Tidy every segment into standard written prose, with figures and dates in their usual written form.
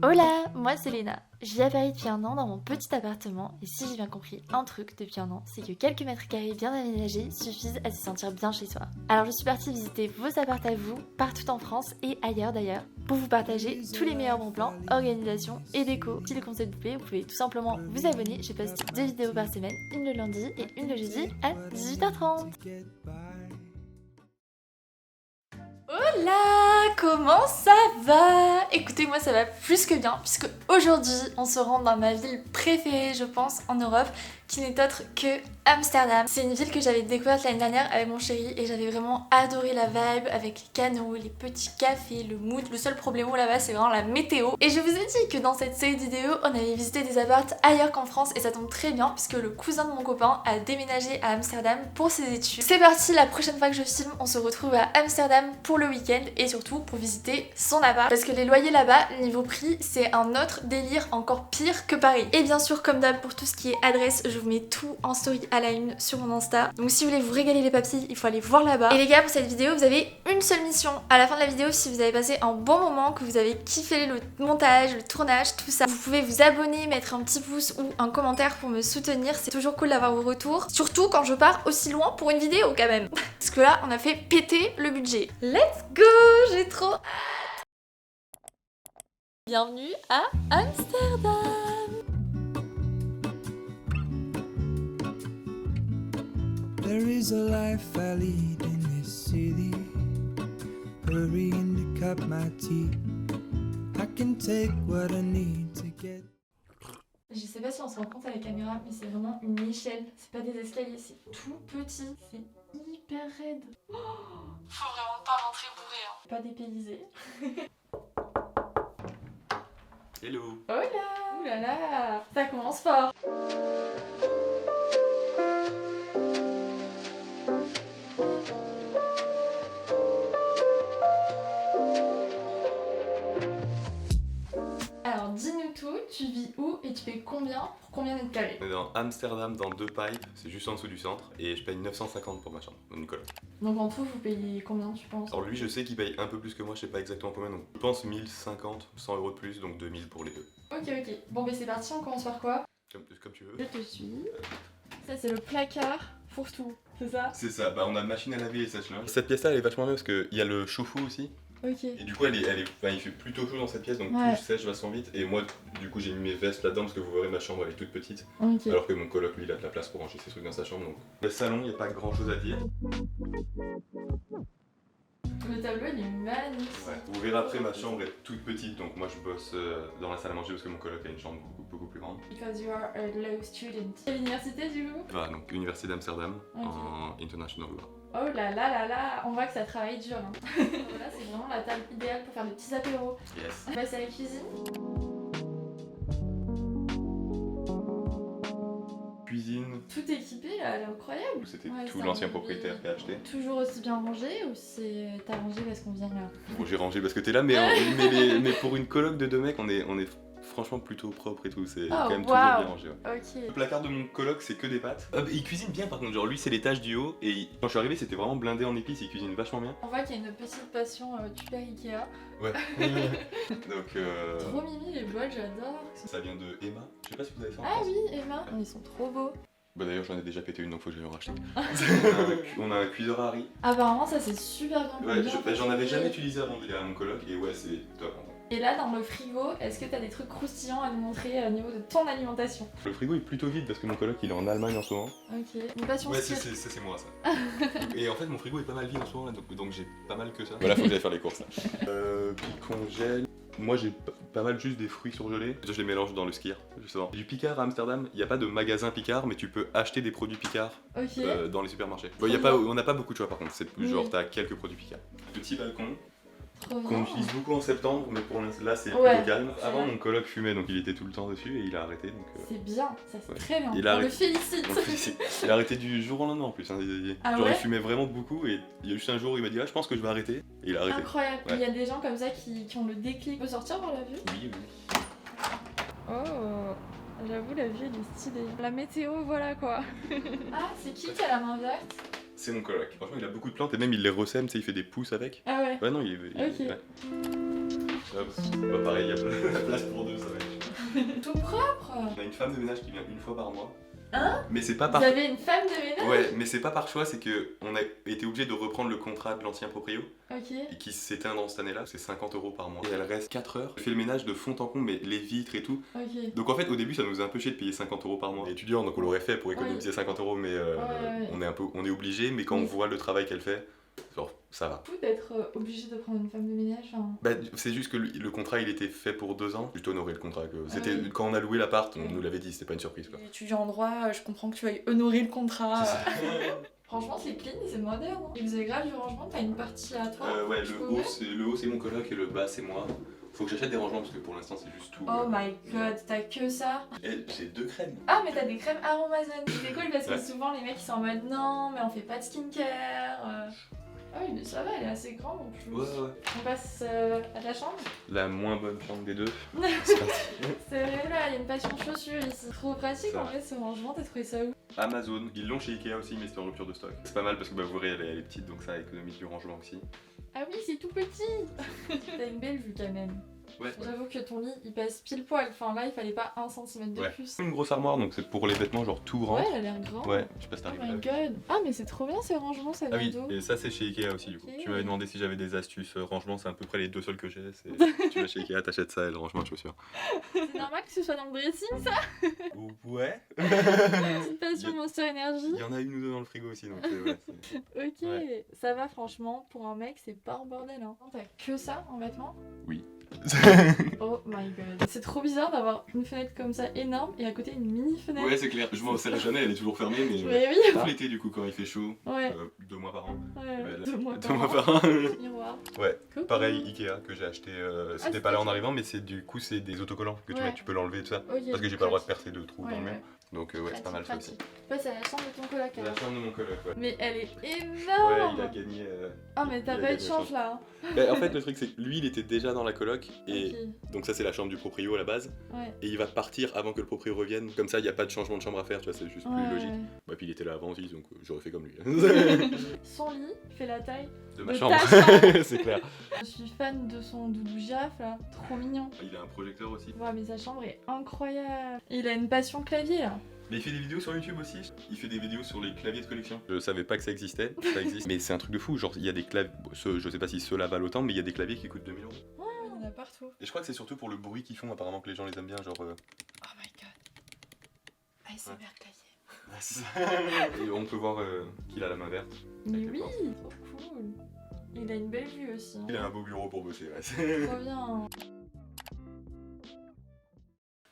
Hola, moi c'est Léna. Je vis à Paris depuis un an dans mon petit appartement et si j'ai bien compris un truc depuis un an, c'est que quelques mètres carrés bien aménagés suffisent à se sentir bien chez soi. Alors je suis partie visiter vos apparts à vous, partout en France et ailleurs d'ailleurs, pour vous partager tous les meilleurs bons plans, organisation et déco. Si le concept vous plaît, vous pouvez tout simplement vous abonner. Je poste 2 vidéos par semaine, une le lundi et une le jeudi à 18h30. Hola, comment ça va? Écoutez, moi ça va plus que bien puisque aujourd'hui on se rend dans ma ville préférée je pense en Europe qui n'est autre que Amsterdam. C'est une ville que j'avais découverte l'année dernière avec mon chéri et j'avais vraiment adoré la vibe avec les canaux, les petits cafés, le mood. Le seul problème là-bas c'est vraiment la météo. Et je vous ai dit que dans cette série de vidéos on avait visité des apparts ailleurs qu'en France et ça tombe très bien puisque le cousin de mon copain a déménagé à Amsterdam pour ses études. C'est parti, la prochaine fois que je filme on se retrouve à Amsterdam pour le week-end et surtout pour visiter son appart parce que les loyers là-bas, niveau prix, c'est un autre délire encore pire que Paris. Et bien sûr comme d'hab pour tout ce qui est adresse, je vous mets tout en story à la une sur mon Insta. Donc si vous voulez vous régaler les papilles, il faut aller voir là-bas. Et les gars, pour cette vidéo, vous avez une seule mission. À la fin de la vidéo, si vous avez passé un bon moment, que vous avez kiffé le montage, le tournage, tout ça, vous pouvez vous abonner, mettre un petit pouce ou un commentaire pour me soutenir. C'est toujours cool d'avoir vos retours. Surtout quand je pars aussi loin pour une vidéo quand même. Parce que là, on a fait péter le budget. Let's go! J'ai trop hâte! Bienvenue à Amsterdam! There is a life I lead in this city, hurrying to cup my tea. I can take what I need to get. Je sais pas si on se rend compte à la caméra, mais c'est vraiment une échelle. C'est pas des escaliers, c'est tout petit. C'est hyper raide. Oh, faut vraiment pas rentrer bourré, hein. Pas dépaysé. Hello. Hola! Ouh là là! Ça commence fort! Alors dis-nous tout, tu vis où et tu payes combien pour combien mètres carrés? On est dans Amsterdam, dans deux pipes, c'est juste en dessous du centre, et je paye 950 pour ma chambre, dans une coloc. Donc en tout, vous payez combien tu penses? Alors lui, je sais qu'il paye un peu plus que moi, je sais pas exactement combien, donc je pense 1050, 100 euros de plus, donc 2000 pour les deux. Ok, ok. Bon, bah c'est parti, on commence par quoi? Comme tu veux. Je te suis. Ça, c'est le placard pour tout, c'est ça? C'est ça, bah on a machine à laver et sèche-linge. Cette pièce-là, elle est vachement bien parce qu'il y a le chauffe-eau aussi. Ok. Et du coup, il fait plutôt chaud dans cette pièce, donc Ouais. tout sèche vachement vite. Et moi, du coup, j'ai mis mes vestes là-dedans parce que vous verrez, ma chambre elle est toute petite. Ok. Alors que mon coloc, lui, il a de la place pour ranger ses trucs dans sa chambre. Donc. Le salon, il n'y a pas grand-chose à dire. Le tableau, il est magnifique. Ouais. Vous verrez après, ma chambre est toute petite, donc moi je bosse dans la salle à manger parce que mon coloc a une chambre beaucoup plus grande. Because you are a low student. Quelle université du coup? Voilà, donc Université d'Amsterdam Ok. en International Law. Oh là là là là, on voit que ça travaille dur. Hein. Là, c'est vraiment la table idéale pour faire des petits apéros. Yes. On passe à la cuisine. Cuisine, Tout équipé, là, elle est incroyable. c'était Ouais, tout c'est l'ancien un propriétaire qui a acheté. Toujours aussi bien rangé ou c'est t'as rangé parce qu'on vient là? Bon, j'ai rangé parce que t'es là, mais, mais pour une coloc de deux mecs, on est franchement plutôt propre et tout, c'est quand même toujours bien rangé. Ouais. Ok. Le placard de mon coloc, c'est que des pâtes. Il cuisine bien par contre, genre lui c'est l'étage du haut et quand je suis arrivé c'était vraiment blindé en épices, il cuisine vachement bien. On voit qu'il y a une petite passion Tupper Ikea. Ouais. Donc Trop mimi les bols, j'adore. ça vient de Emma, je sais pas si vous avez fait en Ah France. oui, Emma, ils sont trop beaux. Bah d'ailleurs j'en ai déjà pété une donc faut que j'aille en racheter. On a un cuiseur à riz. Apparemment ça c'est super bien. Ouais, bien j'en avais fait. jamais utilisé avant d'aller à mon coloc et ouais c'est top. Et là dans le frigo, est-ce que t'as des trucs croustillants à nous montrer au niveau de ton alimentation? Le frigo est plutôt vide parce que mon coloc il est en Allemagne en ce moment. Ok. Une passion Ouais style. c'est moi ça. Et en fait mon frigo est pas mal vide en ce moment là, donc j'ai pas mal que ça. Voilà faut que j'aille faire les courses là. Puis congèle. Moi j'ai pas mal juste des fruits surgelés. Je les mélange dans le skier justement. Du Picard à Amsterdam, il n'y a pas de magasin Picard mais tu peux acheter des produits Picard Ok. dans les supermarchés. Trop On n'a pas beaucoup de choix par contre, c'est Oui. genre t'as quelques produits Picard. Petit balcon Trop qu'on bien. utilise beaucoup en septembre mais pour l'instant là c'est Ouais, plutôt calme. c'est Avant vrai. mon coloc fumait donc il était tout le temps dessus et il a arrêté donc... C'est bien, ça c'est ouais. très bien. Il a On le arrêté. félicite. Il a arrêté du jour au lendemain en plus. Hein. Ah Genre ouais il fumait vraiment beaucoup et il y a juste un jour où il m'a dit ah je pense que je vais arrêter et il a arrêté. Incroyable. Ouais. Il y a des gens comme ça qui ont le déclic. On peut sortir voir la vue? Oui, oui. Oh, j'avoue la vue elle est stylée. La météo voilà quoi. Ah c'est qui a la main verte? C'est mon coloc. Franchement il a beaucoup de plantes et même il les ressème, tu sais, il fait des pousses avec. Ah ouais. Ouais non il Ok. ouais. Pareil, il y a la place pour deux, ça va être. Tout propre. On a une femme de ménage qui vient une fois par mois. Hein? Mais c'est pas Vous par... avez une femme de ménage? Ouais, mais c'est pas par choix, c'est que on a été obligé de reprendre le contrat de l'ancien proprio Ok. et qui s'éteint dans cette année-là, c'est 50 € par mois. Et elle reste 4 heures. Elle fait le ménage de fond en comble, mais les vitres et tout. Ok. Donc en fait, au début, ça nous a un peu chier de payer 50 € par mois. On est étudiant, donc on l'aurait fait pour économiser Oui. 50 €, mais Ouais. on est obligé. Mais quand on Oui. voit le travail qu'elle fait, genre, ça va. Fou d'être obligé de prendre une femme de ménage. Enfin... Bah, c'est juste que le contrat, il était fait pour 2 ans. Juste honorer le contrat. C'était oui. quand on a loué l'appart, on Oui. nous l'avait dit, c'était pas une surprise quoi. Étudiant en droit, je comprends que tu veuilles honorer le contrat. C'est ça. Franchement, c'est clean, c'est moderne. Hein. Et vous avez grave du rangement, t'as une partie à toi. Ouais, je le peux haut, mettre c'est mon coloc et le bas, c'est moi. Faut que j'achète des rangements parce que pour l'instant, c'est juste tout. Oh my god, t'as que ça. Et j'ai 2 crèmes. Ah, mais t'as des crèmes Aromazone. C'est cool parce que Ouais. souvent les mecs ils sont en mode non, mais on fait pas de skincare. Ah oui, mais ça va, elle est assez grande en plus. Ouais. On passe à ta chambre. La moins bonne chambre des deux. C'est vrai, là, il y a une passion chaussures ici. Trop pratique Ça. en vrai ce rangement, t'as trouvé ça où? Amazon, ils l'ont chez Ikea aussi, mais c'est en rupture de stock. C'est pas mal parce que bah, vous verrez, elle est petite donc ça économise du rangement aussi. Ah oui, c'est tout petit. T'as une belle vue quand même. Ouais. J'avoue que ton lit il passe pile poil. Enfin là, il fallait pas 1 cm de Ouais. plus. Une grosse armoire donc c'est pour les vêtements, genre tout Ouais, rentre. elle a l'air grande. Ouais, je sais pas si Oh t'arrives my là. god. Ah, mais c'est trop bien ces rangements, ça Ah vient oui, d'où? et ça c'est chez Ikea aussi du coup. Ok. Tu m'avais demandé si j'avais des astuces rangement, c'est à peu près les 2 seuls que j'ai. Tu vas chez Ikea, t'achètes ça et le rangement de chaussures. C'est normal que ce soit dans le dressing, ça? Ouais. Petite passion Monster Energy. Il y en a une ou deux dans le frigo aussi donc ouais, c'est- Ok, Ouais. ça va franchement, pour un mec, c'est pas un bordel. Hein. T'as que ça en vêtements? Oui. Oh my god. C'est trop bizarre d'avoir une fenêtre comme ça énorme et à côté une mini fenêtre. Ouais, c'est clair. Je m'en sers jamais, elle est toujours fermée, mais Mais oui. tout l'été du coup quand il fait chaud, Ouais. 2 mois par an. Ouais. là, 2 mois 2 mois par par an. an. Miroir. Ouais. Coucou. Pareil, Ikea que j'ai acheté, c'était c'était pas là en ok. arrivant, mais c'est du coup c'est des autocollants que tu Ouais. mets, tu peux l'enlever et tout ça. Ok, Parce que j'ai pas le droit de pratique. percer de trous Ouais, dans le mur. ouais. Donc ouais, c'est pas mal ça aussi. Pratique. Passe à la chambre de ton coloc La alors. chambre de mon coloc, ouais. Mais elle est Ouais, énorme. il a gagné. Ah mais t'as il a pas eu de gagné chance chance. là. Bah, en fait, le truc c'est que lui il était déjà dans la coloc et Ok. donc ça c'est la chambre du proprio à la base Ouais. et il va partir avant que le proprio revienne. Comme ça, il y a pas de changement de chambre à faire, tu vois, c'est juste plus logique. Bah puis il était là avant aussi, donc j'aurais fait comme lui. Son lit fait la taille. De ma De chambre, ta chambre. c'est clair. Je suis fan de son doudou girafe là, trop mignon. Il a un projecteur aussi. Ouais, mais sa chambre est incroyable. Il a une passion clavier là. Mais il fait des vidéos sur YouTube aussi. Il fait des vidéos sur les claviers de collection. Je savais pas que ça existait, ça existe. Mais c'est un truc de fou, genre il y a des claviers, je sais pas si ceux-là valent autant, mais il y a des claviers qui coûtent 2000 €. Oh, il y en a partout. Et je crois que c'est surtout pour le bruit qu'ils font, apparemment que les gens les aiment bien, genre... Oh my god. ASMR clavier. Et on peut voir qu'il a la main verte. Mais Avec les oui, portes. trop cool. Il a une belle vue aussi. Il a un beau bureau pour bosser, ouais. Trop bien.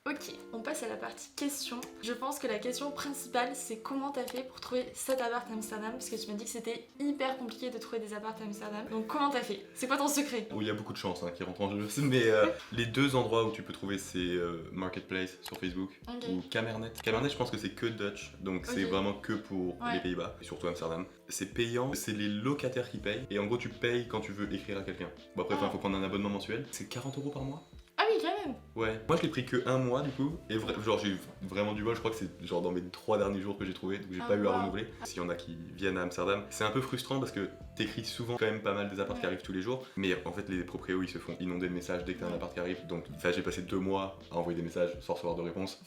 Ok, on passe à la partie question. Je pense que la question principale, c'est comment t'as fait pour trouver cet appart à Amsterdam? Parce que tu m'as dit que c'était hyper compliqué de trouver des apparts à Amsterdam. Donc comment t'as fait? C'est quoi ton secret? Où il y a beaucoup de chance qui rentrent en jeu. Mais les 2 endroits où tu peux trouver, c'est Marketplace sur Facebook Ok. ou Kamernet. Kamernet, je pense que c'est que Dutch, donc c'est Ok. vraiment que pour Ouais. les Pays-Bas, et surtout Amsterdam. C'est payant, c'est les locataires qui payent, et en gros tu payes quand tu veux écrire à quelqu'un. Bon après, il Ah. faut prendre un abonnement mensuel. C'est 40 € par mois. Ah oui, quand même. Ouais. Moi je l'ai pris que 1 mois du coup, et genre j'ai eu vraiment du bol, je crois que c'est genre dans mes 3 derniers jours que j'ai trouvé, donc j'ai Ah, pas eu à wow. renouveler. S'il y en a qui viennent à Amsterdam, c'est un peu frustrant parce que t'écris souvent quand même pas mal des apparts qui Ouais. arrivent tous les jours, mais en fait les proprios ils se font inonder de messages dès que t'as un Ouais. appart qui arrive, donc ça j'ai passé 2 mois à envoyer des messages sans recevoir de réponse.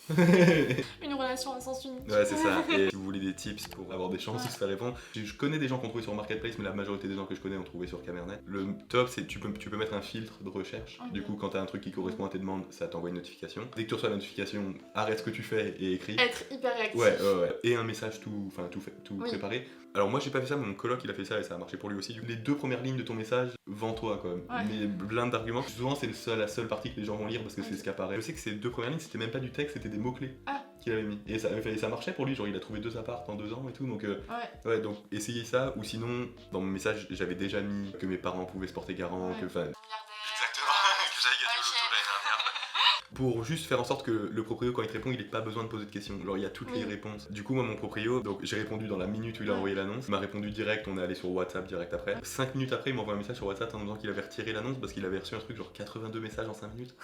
Une relation à sens unique. Ouais, c'est ça. Et si vous voulez des tips pour avoir des chances de Ouais. se faire répondre, je connais des gens qui ont trouvé sur Marketplace, mais la majorité des gens que je connais ont trouvé sur Kamernet. Le top, c'est tu peux mettre un filtre de recherche. Ok. Du coup, quand t'as un truc qui correspond à tes demandes, ça t'envoie une notification. Dès que tu reçois la notification, arrête ce que tu fais et écris. Être hyper réactif. Ouais. Et un message tout Oui. préparé. Alors moi j'ai pas fait ça, mais mon coloc il a fait ça et ça a marché pour lui aussi. Les 2 premières lignes de ton message, vends-toi quand même. Ouais. Mais plein d'arguments. Souvent c'est la seule partie que les gens vont lire parce que c'est ce qui apparaît. Je sais que ces 2 premières lignes c'était même pas du texte, c'était des mots-clés Ah. qu'il avait mis. Et ça marchait pour lui, genre il a trouvé 2 apparts en 2 ans et tout. Donc Ouais. donc essayez ça, ou sinon dans mon message j'avais déjà mis que mes parents pouvaient se porter garant, Ouais. que enfin. Milliardaire. Exactement, que j'avais gagné au loto l'année dernière. Pour juste faire en sorte que le proprio, quand il te répond, il n'ait pas besoin de poser de questions. Genre, il y a toutes les Oui. réponses. Du coup, moi, mon proprio, donc j'ai répondu dans la minute où il a Ouais. envoyé l'annonce. Il m'a répondu direct, on est allé sur WhatsApp direct après. 5 minutes après, il m'envoie un message sur WhatsApp en me disant qu'il avait retiré l'annonce parce qu'il avait reçu un truc genre 82 messages en 5 minutes.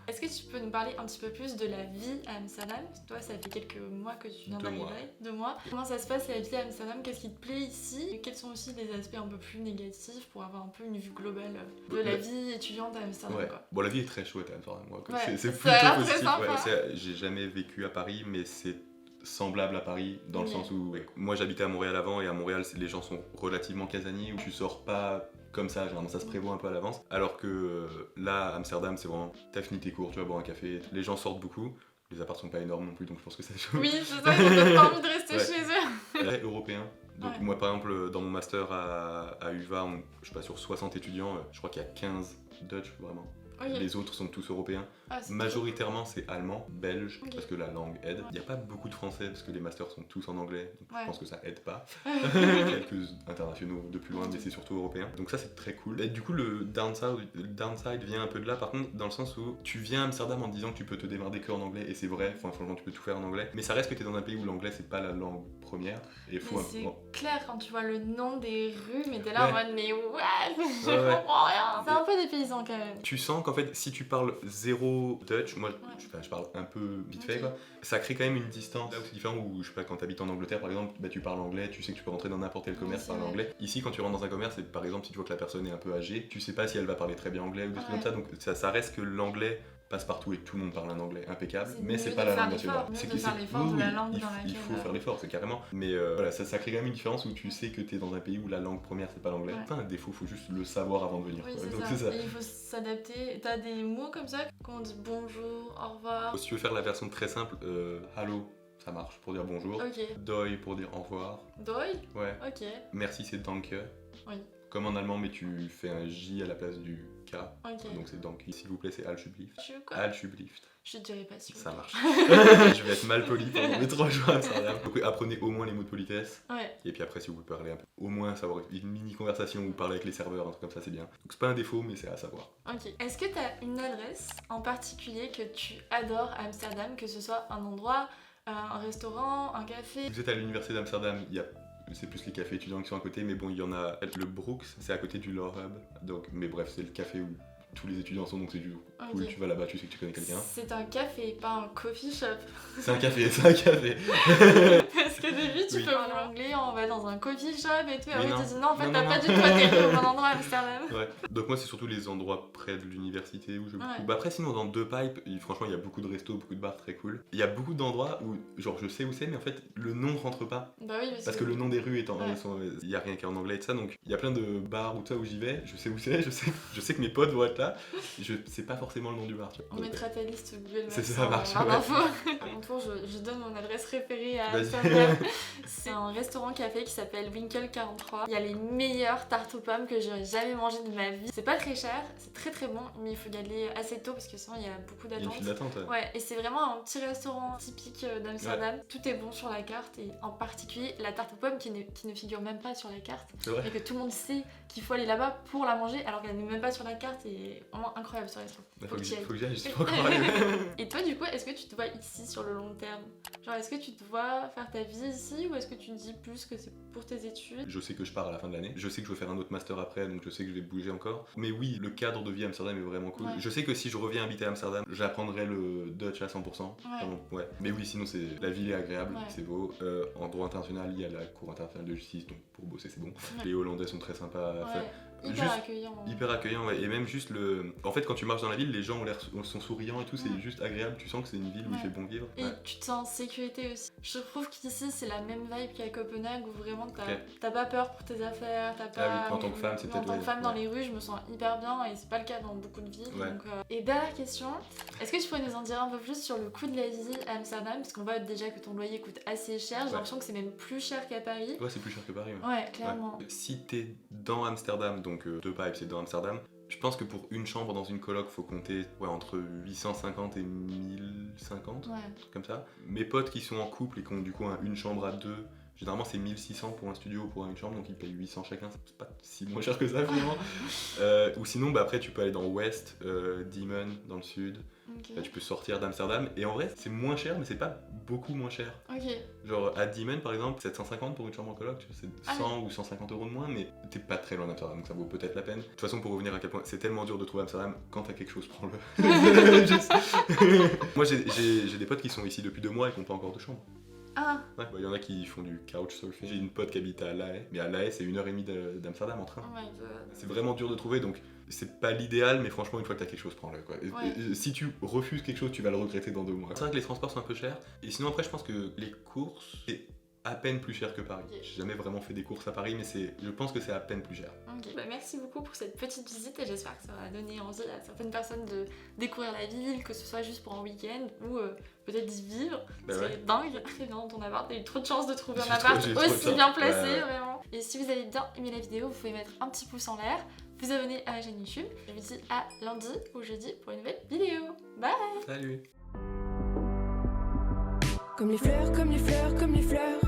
Est-ce que tu peux nous parler un petit peu plus de la vie à Amsterdam? Toi, ça fait quelques mois que tu viens 2 mois. d'arriver. 2 mois. Comment ça se passe la vie à Amsterdam? Qu'est-ce qui te plaît ici? Et quels sont aussi les aspects un peu plus négatifs pour avoir un peu une vue globale de la vie étudiante à Amsterdam, Ouais. quoi. Bon, la vie est très chouette à Amsterdam, moi. Ouais, C'est ça a l'air plutôt très positif. sympa. J'ai jamais vécu à Paris, mais c'est semblable à Paris dans le Ok. sens où moi j'habitais à Montréal avant et à Montréal les gens sont relativement casaniers où tu sors pas comme ça, généralement ça se prévoit un peu à l'avance, alors que là à Amsterdam c'est vraiment t'as fini tes cours, tu vas boire un café, les gens sortent beaucoup, les apparts sont pas énormes non plus donc je pense que ça joue. Oui, c'est ça, ils ont peut-être pas envie de rester Ouais. chez eux. Très européen. Donc Ouais. moi par exemple dans mon master à UVA, je sais pas sur 60 étudiants, je crois qu'il y a 15 Dutch vraiment. Ok. Les autres sont tous européens. Ah, c'est Majoritairement c'est allemand, belge, Ok. parce que la langue aide. Il n'y a pas beaucoup de français parce que les masters sont tous en anglais, donc Ouais. je pense que ça aide pas. Quelques internationaux de plus loin, mais Ok. c'est surtout européen. Donc ça c'est très cool. Et du coup le downside vient un peu de là, par contre, dans le sens où tu viens à Amsterdam en te disant que tu peux te démerder que en anglais, et c'est vrai, enfin, franchement tu peux tout faire en anglais, mais ça reste que tu es dans un pays où l'anglais c'est pas la langue première, et il faut Mais un c'est bon. clair quand tu vois le nom des rues, mais t'es là en Ouais. mode mais what? Je Ouais. comprends rien. C'est un peu des paysans quand même. Tu sens qu'en fait, si tu parles zéro Dutch, moi je parle un peu vite fait Ok. quoi, ça crée quand même une distance. Là où c'est différent, où je sais pas, quand t'habites en Angleterre par exemple, bah, tu parles anglais, tu sais que tu peux rentrer dans n'importe quel commerce c'est parler vrai. anglais. Ici, quand tu rentres dans un commerce, et par exemple, si tu vois que la personne est un peu âgée, tu sais pas si elle va parler très bien anglais ou des trucs Ouais. comme ça, donc ça reste que l'anglais passe partout et que tout le monde parle un anglais impeccable, C'est mais mieux c'est de pas la faire langue l'effort, nationale. mieux C'est de faire l'effort de la langue il dans faut- laquelle, il faut faire l'effort, c'est carrément. Mais voilà, ça crée quand même une différence où tu sais que t'es dans un pays où la langue première c'est pas l'anglais. Ouais. Enfin, un défaut, faut juste le savoir avant de venir. Oui, quoi. c'est Donc ça. c'est ça. Et il faut s'adapter. T'as des mots comme ça quand on dit bonjour, au revoir. Si tu veux faire la version très simple, hello, ça marche pour dire bonjour. Ok. Doi pour dire au revoir. Doi? Ouais. Ok. Merci c'est danke. Oui. Comme en allemand, mais tu fais un J à la place du K. Ok. Donc c'est danke. S'il vous plaît, c'est Alsjeblieft. Je suis quoi? Alsjeblieft. Je dirais pas sûr. Ça marche. Je vais être mal poli pendant mes 3 jours à Amsterdam. Donc apprenez au moins les mots de politesse. Ouais. Et puis après, si vous pouvez parler un peu, au moins savoir une mini conversation ou parler avec les serveurs, un truc comme ça, c'est bien. Donc c'est pas un défaut, mais c'est à savoir. Ok. Est-ce que t'as une adresse en particulier que tu adores à Amsterdam, que ce soit un endroit, un restaurant, un café? Vous êtes à l'université d'Amsterdam, c'est plus les cafés étudiants qui sont à côté, mais bon, il y en a. Le Brooks, c'est à côté du Law Hub. Donc, mais bref, c'est le café où tous les étudiants sont, donc c'est du cool. Ok. Tu vas là-bas, tu sais que tu connais quelqu'un. C'est un café, pas un coffee shop. C'est un café, c'est un café. Parce que début, tu Oui. peux parler anglais, on va dans un coffee shop et tout. Et Mais après, non. tu dis non, en fait, Non, t'as non, pas non. du tout atterri au bon endroit à Amsterdam. Ouais. Donc moi, c'est surtout les endroits près de l'université où je Ouais. Bah après, sinon, dans Deux Pipes, franchement, il y a beaucoup de restos, beaucoup de bars très cool. Il y a beaucoup d'endroits où, genre, je sais où c'est, mais en fait, le nom rentre pas. Bah oui, Parce que le nom des rues est Ouais. il y a rien qui est en anglais et tout ça, donc il y a plein de bars ou tout ça où j'y vais, je sais où c'est, je sais que mes potes vont être là, je sais pas forcément le nom du bar, tu vois. On Donc, mettra ta liste Google Maps C'est ça, en marche, barre ouais. d'infos. À mon tour, je donne mon adresse préférée à Vas-y. Amsterdam. C'est un restaurant-café qui s'appelle Winkel 43. Il y a les meilleures tartes aux pommes que j'aurais jamais mangées de ma vie. C'est pas très cher, c'est très très bon, mais il faut y aller assez tôt parce que sinon il y a beaucoup il y a une d'attentes. file d'attente. Ouais. Ouais, et c'est vraiment un petit restaurant typique d'Amsterdam. Tout est bon sur la carte et en particulier la tarte aux pommes qui ne figure même pas sur la carte C'est vrai. et que tout le monde sait qu'il faut aller là-bas pour la manger alors qu'elle n'est même pas sur la carte et vraiment incroyable ce restaurant. Faut que tu y ailles. faut que j'y aille, je suis pas encore arrivé. Et toi du coup, est-ce que tu te vois ici sur le long terme? Genre est-ce que tu te vois faire ta vie ici ou est-ce que tu te dis plus que c'est pour tes études? Je sais que je pars à la fin de l'année, je sais que je veux faire un autre master après, donc je sais que je vais bouger encore. Mais oui, le cadre de vie à Amsterdam est vraiment cool. Ouais. Je sais que si je reviens habiter à Amsterdam, j'apprendrai le Dutch à 100%. Vraiment, ouais. Mais oui, sinon c'est la ville est agréable, Ouais. c'est beau. En droit international, il y a la Cour internationale de justice, donc pour bosser c'est bon. Les Hollandais sont très sympas. Enfin, Ouais, hyper juste accueillant. hyper accueillant, ouais. Et même juste le. En fait, quand tu marches dans la ville, les gens sont souriants et tout, c'est Ouais. juste agréable. Tu sens que c'est une ville où il Ouais. fait bon vivre. Et Ouais. tu te sens en sécurité aussi. Je trouve qu'ici c'est la même vibe qu'à Copenhague où vraiment Ok. t'as pas peur pour tes affaires, t'as pas. Ah oui, en tant que femme, c'est En peut-être, tant que ouais, femme dans ouais. les rues, je me sens hyper bien et c'est pas le cas dans beaucoup de villes. Ouais. Donc, Et dernière question, est-ce que tu pourrais nous en dire un peu plus sur le coût de la vie à Amsterdam? Parce qu'on voit déjà que ton loyer coûte assez cher, j'ai Ouais. l'impression que c'est même plus cher qu'à Paris. Ouais, c'est plus cher que Paris. Ouais. Ouais, clairement. Ouais. Si t'es dans Amsterdam, donc Deux Pipes c'est dans Amsterdam, je pense que pour une chambre dans une coloc, faut compter entre 850 et 1050, Ouais. un truc comme ça. Mes potes qui sont en couple et qui ont du coup une chambre à deux, généralement c'est 1600 pour un studio ou pour une chambre, donc ils payent 800 chacun, c'est pas si moins cher que ça finalement. Ou sinon, bah, après tu peux aller dans West, Diemen dans le sud, Ok. Ok. Là, tu peux sortir d'Amsterdam et en vrai c'est moins cher mais c'est pas beaucoup moins cher. Ok. Genre à Diemen par exemple 750 pour une chambre en coloc, tu vois, c'est Ah 100 ou 150 € de moins mais t'es pas très loin d'Amsterdam donc ça vaut peut-être la peine. De toute façon pour revenir à quel point c'est tellement dur de trouver Amsterdam, quand t'as quelque chose prends-le. Moi j'ai des potes qui sont ici depuis 2 mois et qui n'ont pas encore de chambre. Ah. Ouais, bah, y en a qui font du couchsurfing. J'ai une pote qui habite à La Haye, mais à La Haye c'est 1h30 d'Amsterdam en train. Oh my god. C'est vraiment dur de trouver donc c'est pas l'idéal mais franchement une fois que t'as quelque chose prends-le quoi. Ouais. Si tu refuses quelque chose tu vas le regretter dans 2 mois. C'est vrai que les transports sont un peu chers et sinon après je pense que les courses c'est à peine plus cher que Paris. Ok. J'ai jamais vraiment fait des courses à Paris mais je pense que c'est à peine plus cher. Ok. Bah, merci beaucoup pour cette petite visite et j'espère que ça va donner envie à certaines personnes de découvrir la ville, que ce soit juste pour un week-end ou peut-être d'y vivre. Bah C'est ouais. dingue, très bien ton appart, t'as eu trop de chance de trouver un J'ai appart trop de aussi chance. bien placé, Ouais, ouais. vraiment. Et si vous avez bien aimé la vidéo, vous pouvez mettre un petit pouce en l'air, vous abonner à ma chaîne YouTube. Je vous dis à lundi ou jeudi pour une nouvelle vidéo. Bye. Salut. Comme les fleurs, comme les fleurs, comme les fleurs.